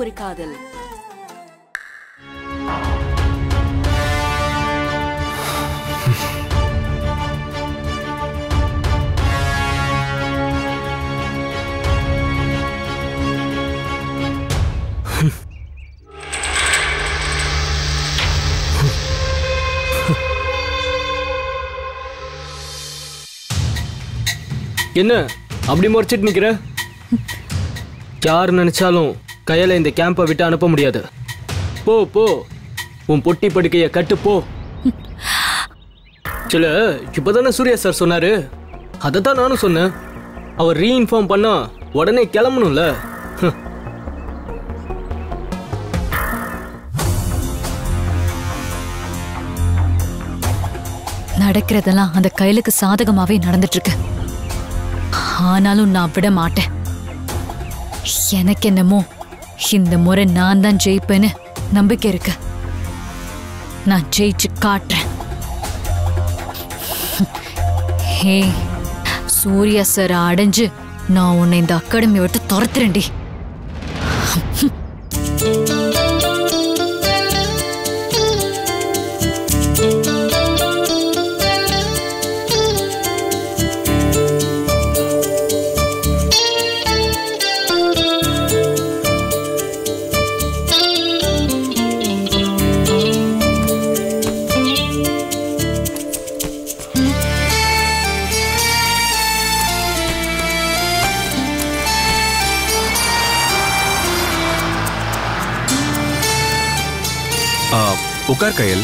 ஒரு காதல். என்ன அப்படி முறைச்சிட்டு நிக்கிற? யார் நினைச்சாலும் கையில இந்த கேம்பை விட்டு அனுப்ப முடியாது. போ போ, உன் பொட்டி படுக்கைய கட்டு போ. சில இப்பதானே சூர்யா சார் சொன்னாரு, அதைத்தான் நானும் சொன்னேன். அவர் ரீஇன்ஃபார்ம் பண்ணா உடனே கிளம்பணும்ல. நடக்கிறதெல்லாம் அந்த கையிலுக்கு சாதகமாவே நடந்துட்டு இருக்கு. ஆனாலும் நான் விட மாட்டேன். எனக்கு என்னமோ இந்த முறை நான் தான் ஜெயிப்பேன்னு நம்பிக்கை இருக்கு. நான் ஜெயிச்சு காட்டுறேன். ஹே, சூர்யா சார் அடைஞ்சு நான் உன்னை இந்த அகாடமி விட்டு துரத்துறேன்டி. உட்கார் கையல்.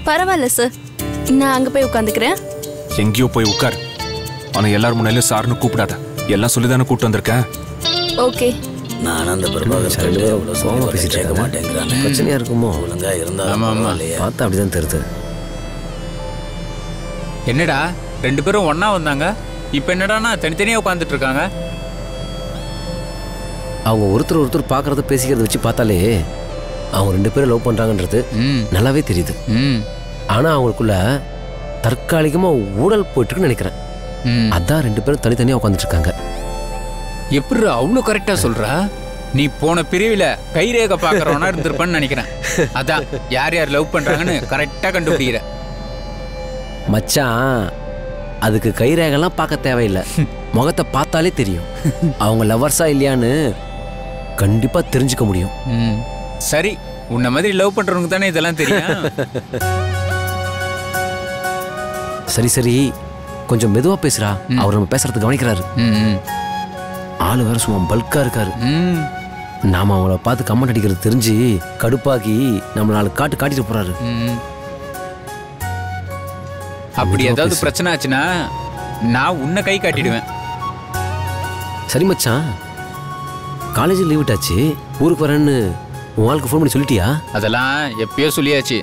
பரவாயில்ல சார், நான் அங்க போய் உட்காந்துக்கிறேன். எங்கேயோ போய் உட்கார். ஆனா எல்லாரும் முன்னால சார்னு கூப்பிடாத. எல்லாம் சொல்லிதானே கூப்பிட்டு வந்திருக்கேன். ஓகே. நான் அந்த பிரபாகர் பேசிட்டு இருக்க மாட்டேங்கிறாங்க. பிரச்சனையா இருக்குமோ? ஒழுங்கா இருந்தா பார்த்தா அப்படிதான் தெரியுது. என்னடா ரெண்டு பேரும் ஒன்னா வந்தாங்க, இப்ப என்னடானா தனித்தனியா உட்காந்துட்டு இருக்காங்க. அவங்க ஒருத்தர் பாக்குறத பேசிக்கிறத வச்சு பார்த்தாலே அவங்க ரெண்டு பேரும் லவ் பண்றாங்கன்றது நல்லாவே தெரியுது. ஆனா அவங்களுக்குள்ள தற்காலிகமா ஊழல் போயிட்டு இருக்குன்னு நினைக்கிறேன். அதான் ரெண்டு பேரும் தனித்தனியா உட்காந்துட்டு இருக்காங்க. எப்படி அவ்வளவு கரெக்டா சொல்ற? நீ போன பிரிவில கைரேகை பாக்குறவனா இருந்திருப்பான்னு நினைக்கிறேன். அதான் யார் யார் லவ் பண்றாங்கன்னு கரெக்டா கண்டுபிடிக்கிற. மச்சான், அதுக்கு கைரேகெல்லாம் பார்க்க தேவையில்லை. முகத்தை பார்த்தாலே தெரியும் அவங்க லவர்ஸா இல்லையான்னு கண்டிப்பா தெரிஞ்சுக்க முடியும். சரி, உன்ன மாதிரி லவ் பண்றவங்க தானே இதெல்லாம் தெரியும். சரி சரி, கொஞ்சம் மெதுவா பேசுறா. அவர் நம்ம பேசுறது கவனிக்கிறாரு. ஆளு வேற சும்மா பல்கா இருக்காரு. நாம அவங்கள பார்த்து கமெண்ட் அடிக்கிறது தெரிஞ்சு கடுப்பாக்கி நம்ம நாலு காட்டிட்டு போறாரு. அப்படி ஏதாவது பிரச்சனை ஆச்சுன்னா நான் உன்னை கை காட்டிடுவேன். சரி மச்சான், காலேஜ் லீவ் விட்டாச்சு, ஊருக்கு வரேன்னு உன் ஆளுக்கு ஃபோன் பண்ணி சொல்லிட்டியா? அதெல்லாம் எப்பயோ சொல்லியாச்சு.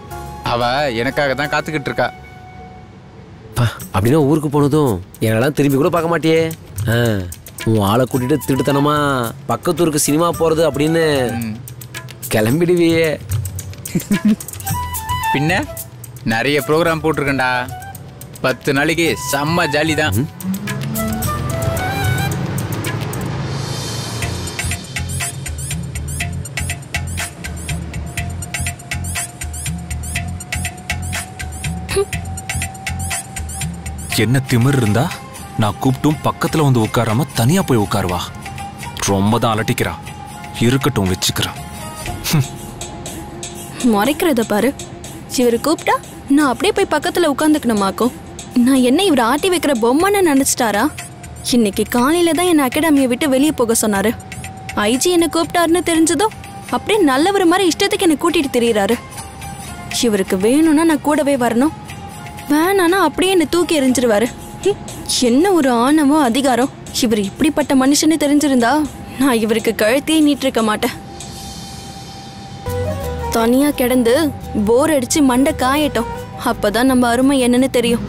அவ எனக்காக தான் காத்துக்கிட்டு இருக்கா. அப்படின்னா ஊருக்கு போனதும் என்னெல்லாம் திரும்பி கூட பார்க்க மாட்டியே. உன் ஆளை கூட்டிட்டு திருட்டுத்தனமா பக்கத்தூருக்கு சினிமா போறது அப்படின்னு கிளம்பிடுவியே. பின்ன நிறைய ப்ரோக்ராம் போட்டிருக்கேன்டா. 10 நாளைக்கு செம்ம ஜாலி தான். என்ன திமிர் இருந்தா நான் கூப்பிட்டும் பக்கத்துல வந்து உட்காராம தனியா போய் உட்காருவா. ரொம்ப தான் அலட்டிக்கிறா. இருக்கட்டும், வச்சுக்கிறேன். முறைக்கிறத பாரு. இவரு கூப்பிட்டா நான் அப்படியே போய் பக்கத்துல உட்காந்துக்கணுமாக்கும். நான் என்ன இவர் ஆட்டி வைக்கிற பொம்மைன்னு நினைச்சிட்டாரா? இன்னைக்கு காலையில தான் என்ன அகாடமியை விட்டு வெளியே போக சொன்னாரு. ஐஜி என்ன கூப்பிட்டாருன்னு தெரிஞ்சதும் அப்படியே நல்லவர் மாதிரி இஷ்டத்துக்கு என்ன கூட்டிட்டு திரியிறாரு. இவருக்கு வேணும்னா நான் கூடவே வரணும், வேணானா அப்படியே என்ன தூக்கி எறிஞ்சிருவாரு. என்ன ஒரு ஆணவம், அதிகாரம். இவர் இப்படிப்பட்ட மனுஷன்னு தெரிஞ்சிருந்தா நான் இவருக்கு கழுத்தையே நீட்டிருக்க மாட்டேன். தனியா கிடந்து போர் அடிச்சு மண்டை காயட்டும், அப்பதான் நம்ம அருமை என்னன்னு தெரியும்.